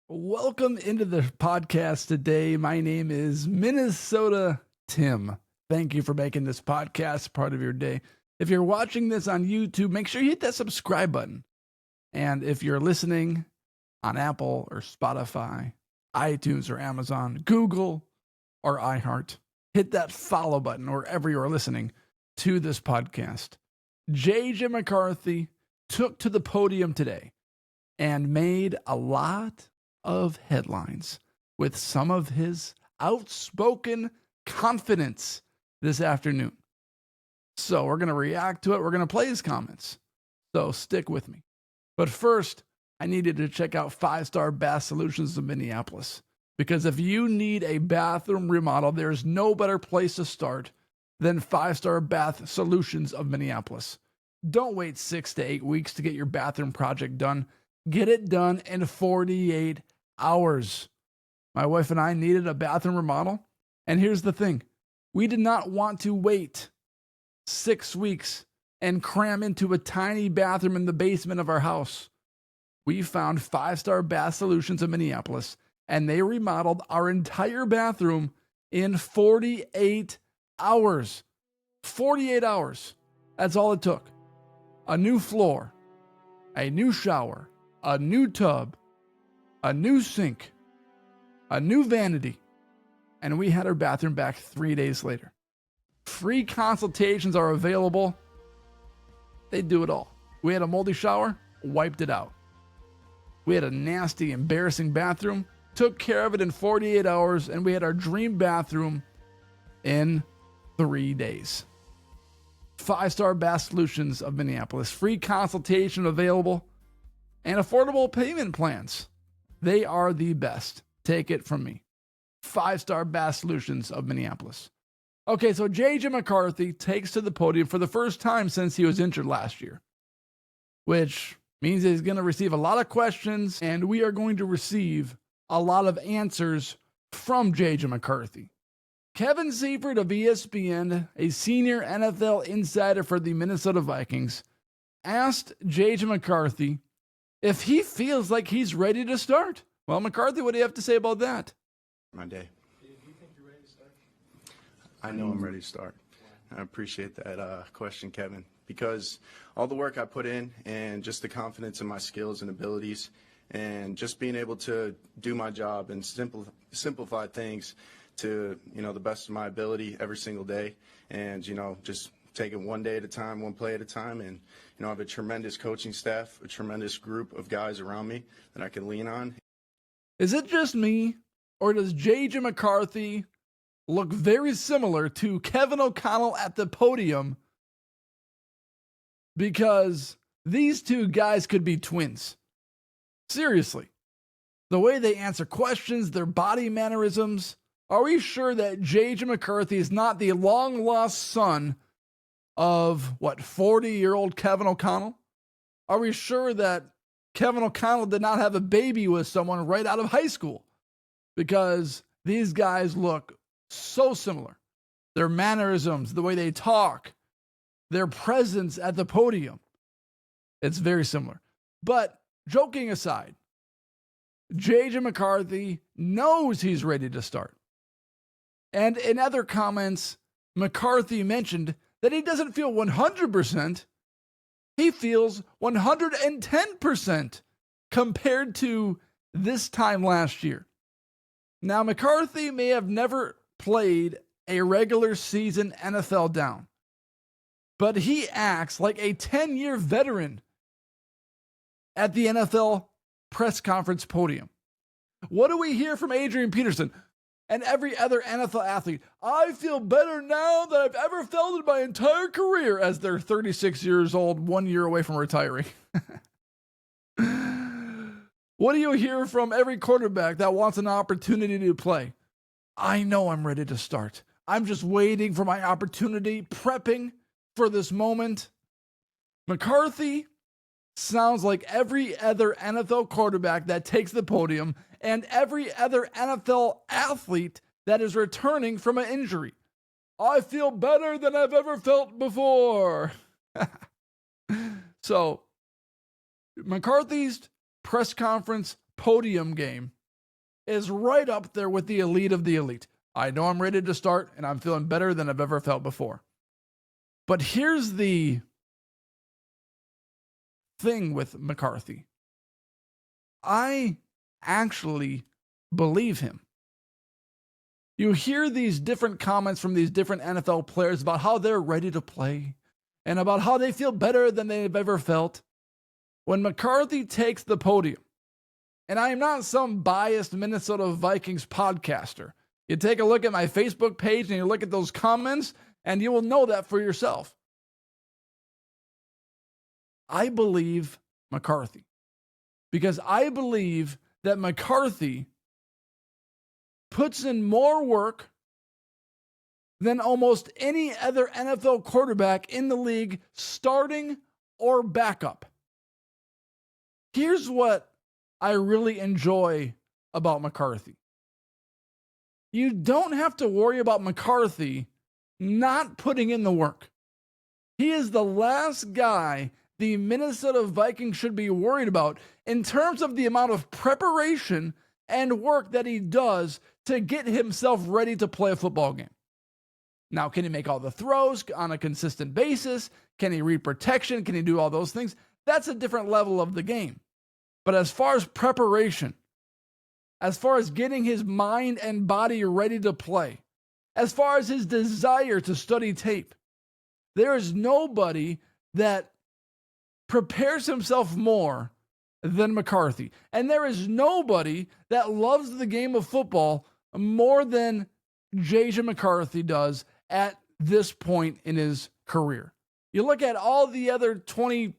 Welcome into the podcast today. My name is Minnesota Tim. Thank you for making this podcast part of your day. If you're watching this on YouTube, make sure you hit that subscribe button. And if you're listening on Apple or Spotify, iTunes or Amazon, Google or iHeart, hit that follow button wherever you're listening to this podcast. J.J. McCarthy took to the podium today and made a lot of headlines with some of his outspoken confidence this afternoon. So we're going to react to it. We're going to play his comments. So stick with me. But first, I needed to check out 5-Star Bath Solutions of Minneapolis. Because if you need a bathroom remodel, there's no better place to start than 5-Star Bath Solutions of Minneapolis. Don't wait 6 to 8 weeks to get your bathroom project done. Get it done in 48 hours. My wife and I needed a bathroom remodel. And here's the thing. We did not want to wait 6 weeks and cram into a tiny bathroom in the basement of our house. We found 5-Star Bath Solutions in Minneapolis, and they remodeled our entire bathroom in 48 hours. 48 hours. That's all it took. A new floor, a new shower, a new tub, a new sink, a new vanity, and we had our bathroom back 3 days later. Free consultations are available. They do it all. We had a moldy shower, wiped it out. We had a nasty, embarrassing bathroom, took care of it in 48 hours, and we had our dream bathroom in 3 days. 5-Star Bath Solutions of Minneapolis. Free consultation available and affordable payment plans. They are the best. Take it from me. 5-Star Bath Solutions of Minneapolis. Okay, so J.J. McCarthy takes to the podium for the first time since he was injured last year, which means he's going to receive a lot of questions, and we are going to receive a lot of answers from J.J. McCarthy. Kevin Seifert of ESPN, a senior NFL insider for the Minnesota Vikings, asked J.J. McCarthy if he feels like he's ready to start. Well, McCarthy, what do you have to say about that? My day. Do you think you're ready to start? I know I'm ready to start. I appreciate that question, Kevin, because all the work I put in and just the confidence in my skills and abilities and just being able to do my job and simplify things to, the best of my ability every single day and, just take it one day at a time, one play at a time. And, I have a tremendous coaching staff, a tremendous group of guys around me that I can lean on. Is it just me, or does J.J. McCarthy look very similar to Kevin O'Connell at the podium? Because these two guys could be twins. Seriously. The way they answer questions, their body mannerisms. Are we sure that J.J. McCarthy is not the long-lost son of, 40-year-old Kevin O'Connell? Are we sure that Kevin O'Connell did not have a baby with someone right out of high school? Because these guys look so similar. Their mannerisms, the way they talk, their presence at the podium. It's very similar. But joking aside, J.J. McCarthy knows he's ready to start. And in other comments, McCarthy mentioned that he doesn't feel 100%. He feels 110% compared to this time last year. Now, McCarthy may have never played a regular season NFL down, but he acts like a 10-year veteran at the NFL press conference podium. What do we hear from Adrian Peterson and every other NFL athlete? I feel better now than I've ever felt in my entire career, as they're 36 years old, 1 year away from retiring. What do you hear from every quarterback that wants an opportunity to play? I know I'm ready to start. I'm just waiting for my opportunity, prepping for this moment. McCarthy sounds like every other NFL quarterback that takes the podium and every other NFL athlete that is returning from an injury. I feel better than I've ever felt before. So, McCarthy's press conference podium game is right up there with the elite of the elite. I know I'm ready to start, and I'm feeling better than I've ever felt before. But here's the thing with McCarthy. I actually believe him. You hear these different comments from these different NFL players about how they're ready to play and about how they feel better than they've ever felt. When McCarthy takes the podium, and I am not some biased Minnesota Vikings podcaster. You take a look at my Facebook page and you look at those comments, and you will know that for yourself. I believe McCarthy because I believe that McCarthy puts in more work than almost any other NFL quarterback in the league, starting or backup. Here's what I really enjoy about McCarthy. You don't have to worry about McCarthy not putting in the work. He is the last guy the Minnesota Vikings should be worried about in terms of the amount of preparation and work that he does to get himself ready to play a football game. Now, can he make all the throws on a consistent basis? Can he read protection? Can he do all those things? That's a different level of the game. But as far as preparation, as far as getting his mind and body ready to play, as far as his desire to study tape, there is nobody that prepares himself more than McCarthy. And there is nobody that loves the game of football more than J.J. McCarthy does at this point in his career. You look at all the other 22,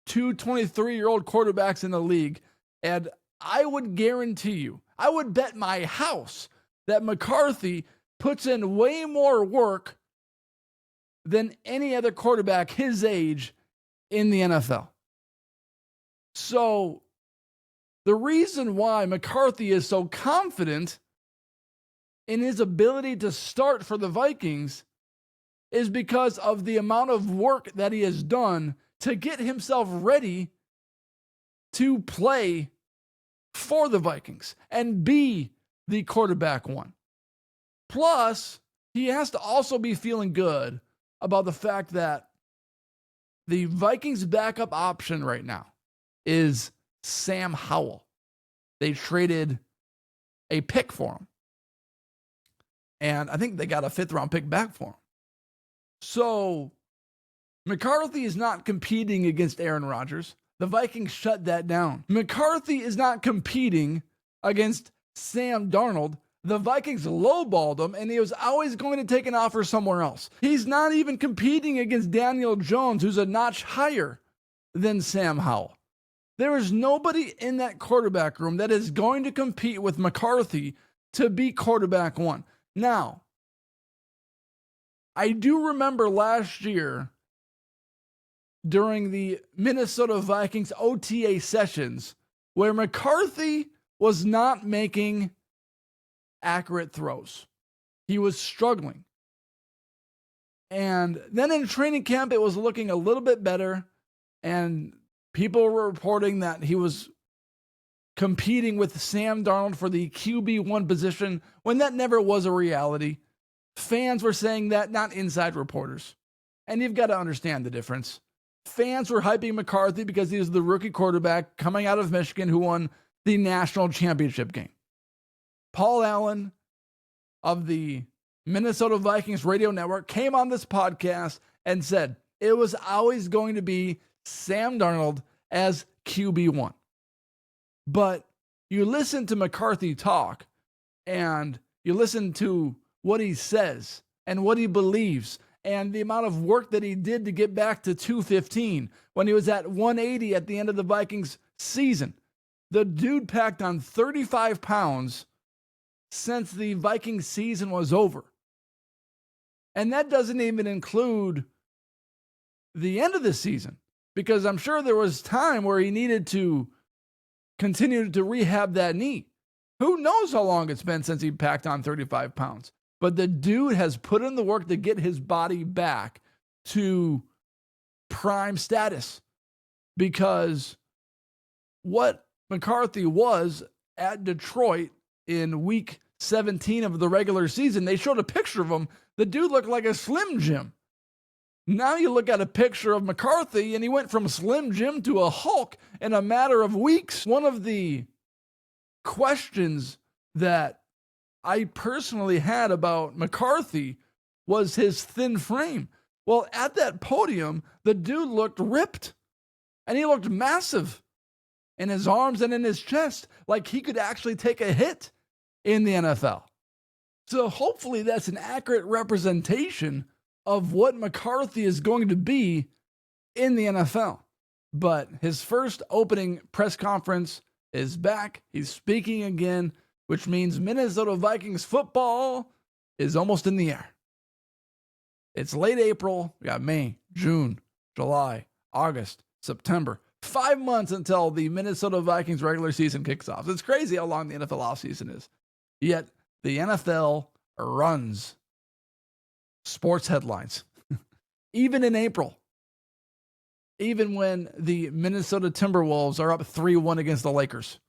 23-year-old quarterbacks in the league, and I would guarantee you, I would bet my house that McCarthy puts in way more work than any other quarterback his age in the NFL. So the reason why McCarthy is so confident in his ability to start for the Vikings is because of the amount of work that he has done to get himself ready to play for the Vikings and be the quarterback one. Plus, he has to also be feeling good about the fact that the Vikings backup option right now is Sam Howell. They traded a pick for him. And I think they got a 5th round pick back for him. So McCarthy is not competing against Aaron Rodgers. The Vikings shut that down. McCarthy is not competing against Sam Darnold. The Vikings lowballed him, and he was always going to take an offer somewhere else. He's not even competing against Daniel Jones, who's a notch higher than Sam Howell. There is nobody in that quarterback room that is going to compete with McCarthy to be quarterback one. Now, I do remember last year during the Minnesota Vikings OTA sessions where McCarthy was not making accurate throws. He was struggling. And then in training camp, it was looking a little bit better, and people were reporting that he was competing with Sam Darnold for the QB1 position when that never was a reality. Fans were saying that, not inside reporters. And you've got to understand the difference. Fans were hyping McCarthy because he was the rookie quarterback coming out of Michigan who won the national championship game. Paul Allen of the Minnesota Vikings radio network came on this podcast and said it was always going to be Sam Darnold as QB1. But you listen to McCarthy talk and you listen to what he says and what he believes and the amount of work that he did to get back to 215 when he was at 180 at the end of the Vikings season. The dude packed on 35 pounds since the Vikings season was over. And that doesn't even include the end of the season, because I'm sure there was time where he needed to continue to rehab that knee. Who knows how long it's been since he packed on 35 pounds. But the dude has put in the work to get his body back to prime status, because what McCarthy was at Detroit in week 17 of the regular season, they showed a picture of him. The dude looked like a Slim Jim. Now you look at a picture of McCarthy, and he went from Slim Jim to a Hulk in a matter of weeks. One of the questions that I personally had about McCarthy was his thin frame. Well, at that podium, the dude looked ripped, and he looked massive in his arms and in his chest, like he could actually take a hit in the NFL. So hopefully that's an accurate representation of what McCarthy is going to be in the NFL. But his first opening press conference is back. He's speaking again, which means Minnesota Vikings football is almost in the air. It's late April. We got May, June, July, August, September. 5 months until the Minnesota Vikings regular season kicks off. It's crazy how long the NFL offseason is. Yet the NFL runs sports headlines. Even in April. Even when the Minnesota Timberwolves are up 3-1 against the Lakers.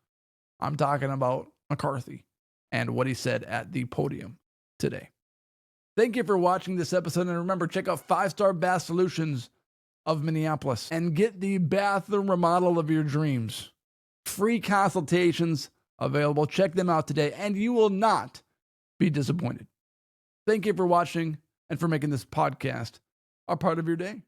I'm talking about McCarthy and what he said at the podium today. Thank you for watching this episode. And remember, check out 5-Star Bath Solutions of Minneapolis and get the bathroom remodel of your dreams. Free consultations available. Check them out today, and you will not be disappointed. Thank you for watching and for making this podcast a part of your day.